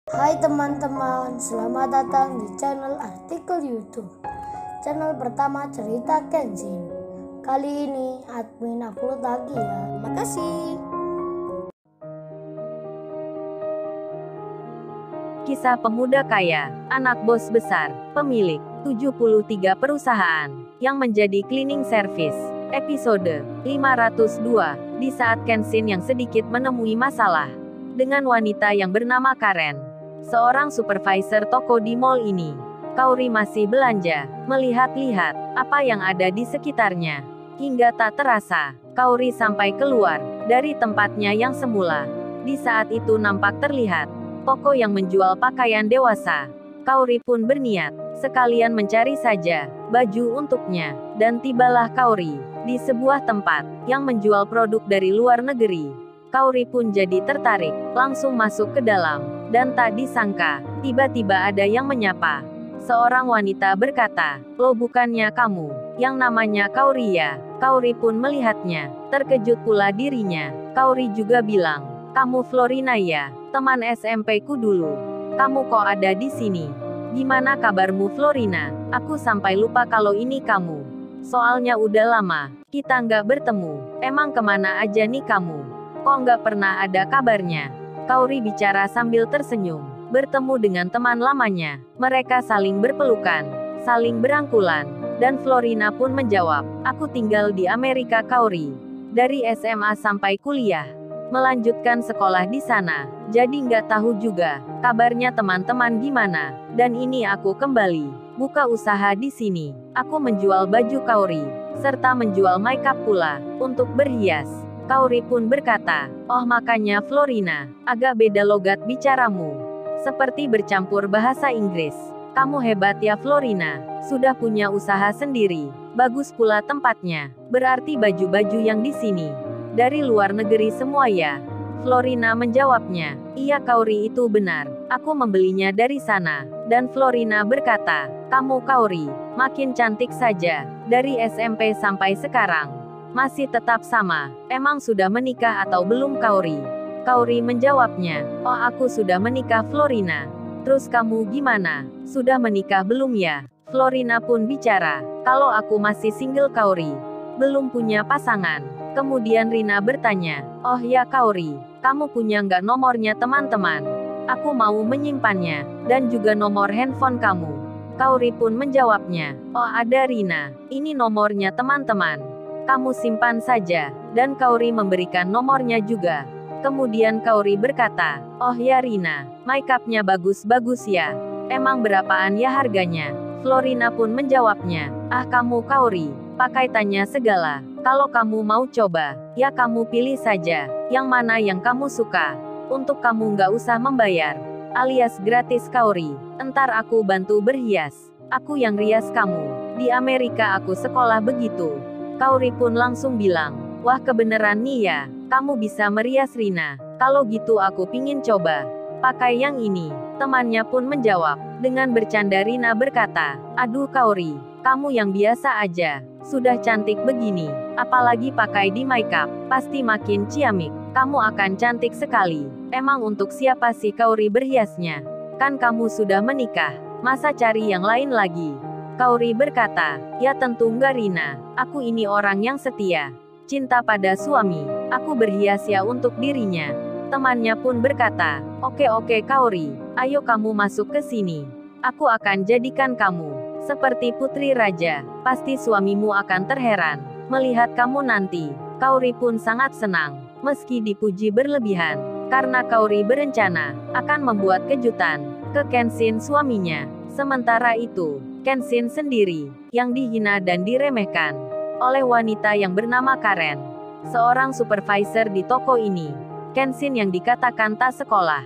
Hai teman-teman, selamat datang di channel artikel YouTube. Channel pertama cerita Kenshin. Kali ini admin upload lagi ya. Makasih. Kisah pemuda kaya, anak bos besar, pemilik 73 perusahaan, yang menjadi cleaning service. Episode 502, di saat Kenshin yang sedikit menemui masalah dengan wanita yang bernama Karen, seorang supervisor toko di mall ini. Kaori masih belanja, melihat-lihat apa yang ada di sekitarnya. Hingga tak terasa, Kaori sampai keluar dari tempatnya yang semula. Di saat itu nampak terlihat toko yang menjual pakaian dewasa. Kaori pun berniat sekalian mencari saja baju untuknya, dan tibalah Kaori di sebuah tempat yang menjual produk dari luar negeri. Kaori pun jadi tertarik, langsung masuk ke dalam, dan tak disangka, tiba-tiba ada yang menyapa. Seorang wanita berkata, "Lo bukannya kamu yang namanya Kaori ya?" Kaori pun melihatnya, terkejut pula dirinya. Kaori juga bilang, "Kamu Florina ya? Teman SMP ku dulu. Kamu kok ada di sini? Gimana kabarmu Florina? Aku sampai lupa kalau ini kamu. Soalnya udah lama kita nggak bertemu. Emang kemana aja nih kamu? Kok nggak pernah ada kabarnya?" Kaori bicara sambil tersenyum. Bertemu dengan teman lamanya, mereka saling berpelukan, saling berangkulan, dan Florina pun menjawab, "Aku tinggal di Amerika Kaori. Dari SMA sampai kuliah. Melanjutkan sekolah di sana, jadi nggak tahu juga kabarnya teman-teman gimana. Dan ini aku kembali buka usaha di sini. Aku menjual baju Kaori, serta menjual makeup pula, untuk berhias." Kaori pun berkata, "Oh makanya Florina, agak beda logat bicaramu. Seperti bercampur bahasa Inggris. Kamu hebat ya Florina, sudah punya usaha sendiri. Bagus pula tempatnya. Berarti baju-baju yang di sini dari luar negeri semua ya?" Florina menjawabnya, "Iya Kaori itu benar. Aku membelinya dari sana." Dan Florina berkata, "Kamu Kaori, makin cantik saja. Dari SMP sampai sekarang masih tetap sama. Emang sudah menikah atau belum Kaori?" Kaori menjawabnya, "Oh aku sudah menikah Florina. Terus kamu gimana? Sudah menikah belum ya?" Florina pun bicara, "Kalau aku masih single Kaori. Belum punya pasangan." Kemudian Rina bertanya, "Oh ya Kaori, kamu punya nggak nomornya teman-teman? Aku mau menyimpannya, dan juga nomor handphone kamu." Kaori pun menjawabnya, "Oh ada Rina, ini nomornya teman-teman. Kamu simpan saja." Dan Kaori memberikan nomornya juga. Kemudian Kaori berkata, "Oh ya Rina, makeupnya bagus-bagus ya. Emang berapaan ya harganya?" Florina pun menjawabnya, "Ah kamu Kaori, pakai tanya segala. Kalau kamu mau coba, ya kamu pilih saja, yang mana yang kamu suka. Untuk kamu nggak usah membayar, alias gratis Kaori. Entar aku bantu berhias. Aku yang rias kamu. Di Amerika aku sekolah begitu." Kaori pun langsung bilang, "Wah kebeneran nih ya, kamu bisa merias Rina. Kalau gitu aku pingin coba pakai yang ini." Temannya pun menjawab. Dengan bercanda Rina berkata, "Aduh Kaori, kamu yang biasa aja. Sudah cantik begini, apalagi pakai di makeup, pasti makin ciamik. Kamu akan cantik sekali. Emang untuk siapa sih Kaori berhiasnya? Kan kamu sudah menikah, masa cari yang lain lagi?" Kaori berkata, "Ya tentu enggak Rina, aku ini orang yang setia. Cinta pada suami, aku berhias ya untuk dirinya." Temannya pun berkata, Oke Kaori, ayo kamu masuk ke sini. Aku akan jadikan kamu seperti putri raja. Pasti suamimu akan terheran melihat kamu nanti." Kaori pun sangat senang, meski dipuji berlebihan, karena Kaori berencana akan membuat kejutan ke Kenshin suaminya. Sementara itu, Kenshin sendiri yang dihina dan diremehkan oleh wanita yang bernama Karen, seorang supervisor di toko ini. Kenshin yang dikatakan tak sekolah,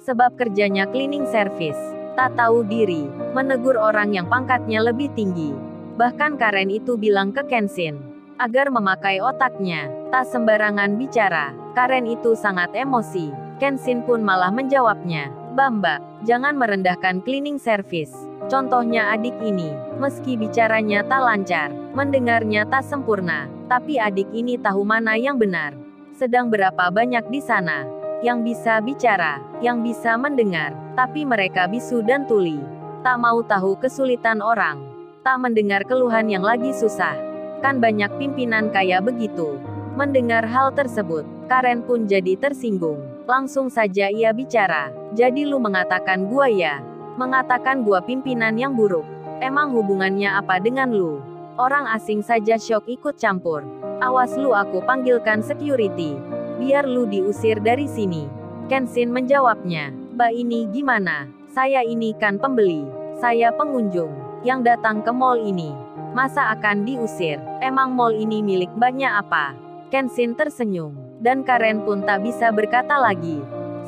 sebab kerjanya cleaning service, tak tahu diri, menegur orang yang pangkatnya lebih tinggi. Bahkan Karen itu bilang ke Kenshin agar memakai otaknya, tak sembarangan bicara. Karen itu sangat emosi. Kenshin pun malah menjawabnya, "Mbak, jangan merendahkan cleaning service. Contohnya adik ini, meski bicaranya tak lancar, mendengarnya tak sempurna, tapi adik ini tahu mana yang benar. Sedang berapa banyak di sana yang bisa bicara, yang bisa mendengar, Tapi mereka bisu dan tuli. Tak mau tahu kesulitan orang. Tak mendengar keluhan yang lagi susah. Kan banyak pimpinan kaya begitu. Mendengar hal tersebut, Karen pun jadi tersinggung. Langsung saja ia bicara. Jadi lu mengatakan gua ya? Mengatakan gua pimpinan yang buruk. Emang hubungannya apa dengan lu? Orang asing saja syok ikut campur. Awas lu, aku panggilkan security. Biar lu diusir dari sini. Kenshin menjawabnya. Mbak ini gimana? Saya ini kan pembeli. Saya pengunjung yang datang ke mall ini. Masa akan diusir? Emang mall ini milik mbaknya apa? Kenshin tersenyum. Dan Karen pun tak bisa berkata lagi.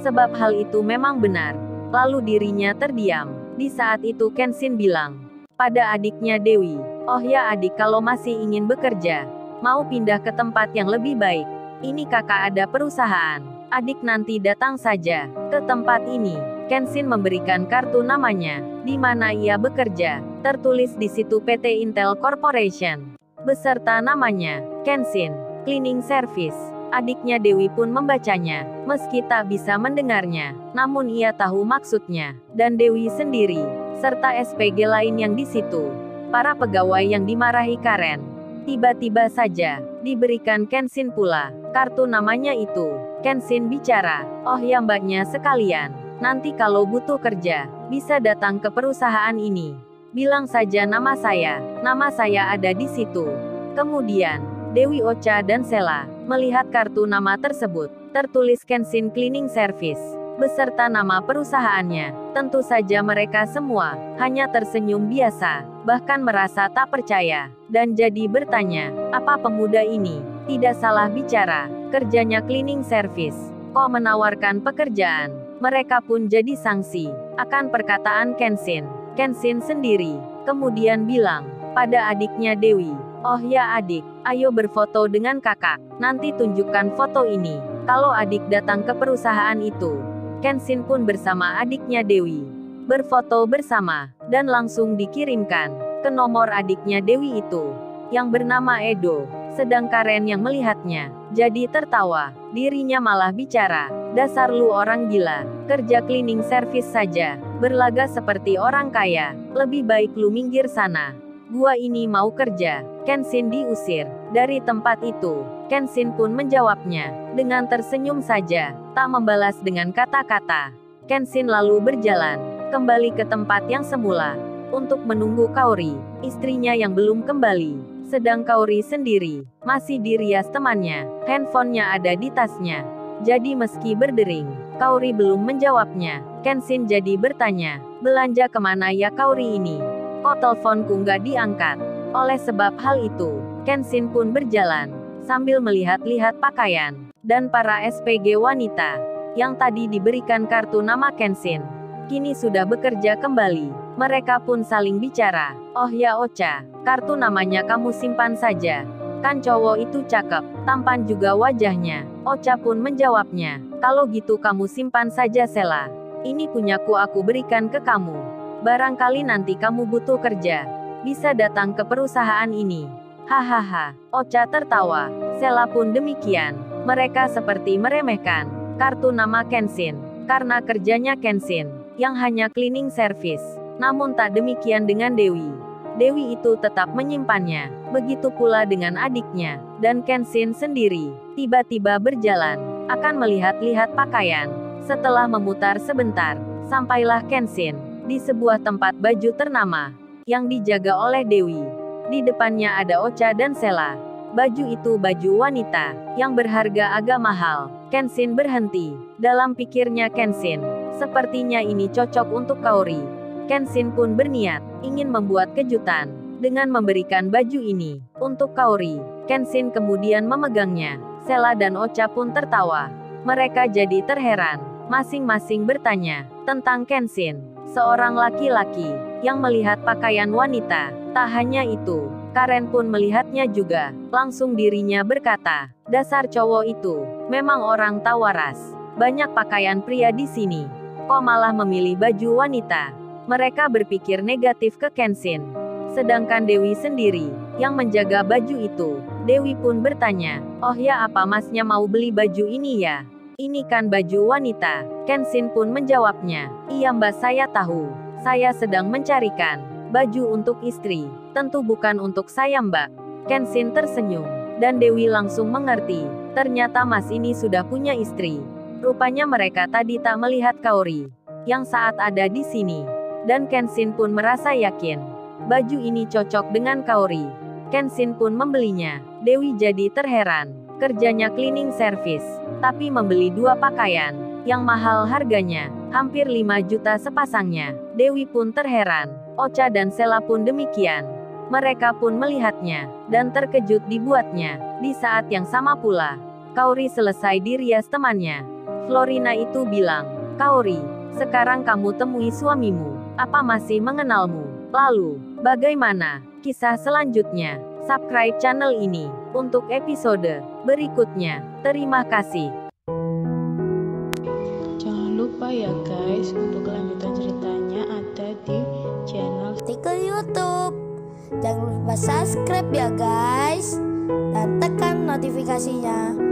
Sebab hal itu memang benar. Lalu dirinya terdiam. Di saat itu Kenshin bilang pada adiknya Dewi, "Oh ya adik, kalau masih ingin bekerja, mau pindah ke tempat yang lebih baik. Ini kakak ada perusahaan. Adik nanti datang saja ke tempat ini." Kenshin memberikan kartu namanya, di mana ia bekerja. Tertulis di situ PT Intel Corporation. Beserta namanya, Kenshin Cleaning Service. Adiknya Dewi pun membacanya, meski tak bisa mendengarnya. Namun ia tahu maksudnya. Dan Dewi sendiri, serta SPG lain yang di situ. Para pegawai yang dimarahi Karen. Tiba-tiba saja, diberikan Kenshin pula kartu namanya itu. Kenshin bicara, "Oh ya mbaknya sekalian, nanti kalau butuh kerja, bisa datang ke perusahaan ini. Bilang saja nama saya ada di situ." Kemudian, Dewi, Ocha dan Sela melihat kartu nama tersebut, tertulis Kenshin Cleaning Service, beserta nama perusahaannya. Tentu saja mereka semua hanya tersenyum biasa, bahkan merasa tak percaya, dan jadi bertanya, apa pemuda ini tidak salah bicara? Kerjanya cleaning service, kok menawarkan pekerjaan? Mereka pun jadi sangsi akan perkataan Kenshin. Kenshin sendiri kemudian bilang pada adiknya Dewi, "Oh ya adik, ayo berfoto dengan kakak. Nanti tunjukkan foto ini kalau adik datang ke perusahaan itu." Kenshin pun bersama adiknya Dewi berfoto bersama, dan langsung dikirimkan ke nomor adiknya Dewi itu, yang bernama Edo. Sedang Karen yang melihatnya, jadi tertawa. Dirinya malah bicara, "Dasar lu orang gila, kerja cleaning service saja, berlaga seperti orang kaya. Lebih baik lu minggir sana. Gua ini mau kerja." Kenshin diusir dari tempat itu. Kenshin pun menjawabnya dengan tersenyum saja, tak membalas dengan kata-kata. Kenshin lalu berjalan kembali ke tempat yang semula untuk menunggu Kaori, istrinya yang belum kembali. Sedang Kaori sendiri masih dirias temannya. Handphonenya ada di tasnya. Jadi meski berdering, Kaori belum menjawabnya. Kenshin jadi bertanya, "Belanja kemana ya Kaori ini? Kok teleponku nggak diangkat?" Oleh sebab hal itu, Kenshin pun berjalan sambil melihat-lihat pakaian dan para SPG wanita yang tadi diberikan kartu nama Kenshin. Kini sudah bekerja kembali. Mereka pun saling bicara. "Oh ya Ocha, kartu namanya kamu simpan saja. Kan cowok itu cakep, tampan juga wajahnya." Ocha pun menjawabnya, "Kalau gitu kamu simpan saja Sela. Ini punyaku, aku berikan ke kamu. Barangkali nanti kamu butuh kerja, bisa datang ke perusahaan ini." Hahaha. Ocha tertawa. Sela pun demikian. Mereka seperti meremehkan kartu nama Kenshin, karena kerjanya Kenshin yang hanya cleaning service. Namun tak demikian dengan Dewi. Dewi itu tetap menyimpannya. Begitu pula dengan adiknya. Dan Kenshin sendiri tiba-tiba berjalan akan melihat-lihat pakaian. Setelah memutar sebentar, sampailah Kenshin di sebuah tempat baju ternama yang dijaga oleh Dewi. Di depannya ada Ocha dan Sela. Baju itu baju wanita yang berharga agak mahal. Kenshin berhenti. Dalam pikirnya Kenshin, sepertinya ini cocok untuk Kaori. Kenshin pun berniat ingin membuat kejutan dengan memberikan baju ini untuk Kaori. Kenshin kemudian memegangnya. Sela dan Ocha pun tertawa. Mereka jadi terheran. Masing-masing bertanya tentang Kenshin, seorang laki-laki yang melihat pakaian wanita. Tak hanya itu, Karen pun melihatnya juga. Langsung dirinya berkata, "Dasar cowok itu memang orang tak waras. Banyak pakaian pria di sini, kok malah memilih baju wanita." Mereka berpikir negatif ke Kenshin. Sedangkan Dewi sendiri yang menjaga baju itu. Dewi pun bertanya, "Oh ya, apa masnya mau beli baju ini ya? Ini kan baju wanita. Kenshin pun menjawabnya. Iya mbak, saya tahu. Saya sedang mencarikan baju untuk istri. Tentu bukan untuk saya mbak. Kenshin tersenyum. Dan Dewi langsung mengerti. Ternyata mas ini sudah punya istri. Rupanya mereka tadi tak melihat Kaori yang saat ada di sini. Dan Kenshin pun merasa yakin baju ini cocok dengan Kaori. Kenshin pun membelinya. Dewi jadi terheran. Kerjanya cleaning service, tapi membeli 2 pakaian yang mahal harganya, hampir 5 juta sepasangnya. Dewi pun terheran. Ocha dan Sela pun demikian. Mereka pun melihatnya, dan terkejut dibuatnya. Di saat yang sama pula, Kaori selesai dirias temannya. Florina itu bilang, Kaori, sekarang kamu temui suamimu. Apa masih mengenalmu? Lalu, bagaimana kisah selanjutnya? Subscribe channel ini untuk episode berikutnya. Terima kasih. Jangan lupa ya guys, untuk kelanjutan ceritanya ada di channel Artikel YouTube. Jangan lupa subscribe ya guys, dan tekan notifikasinya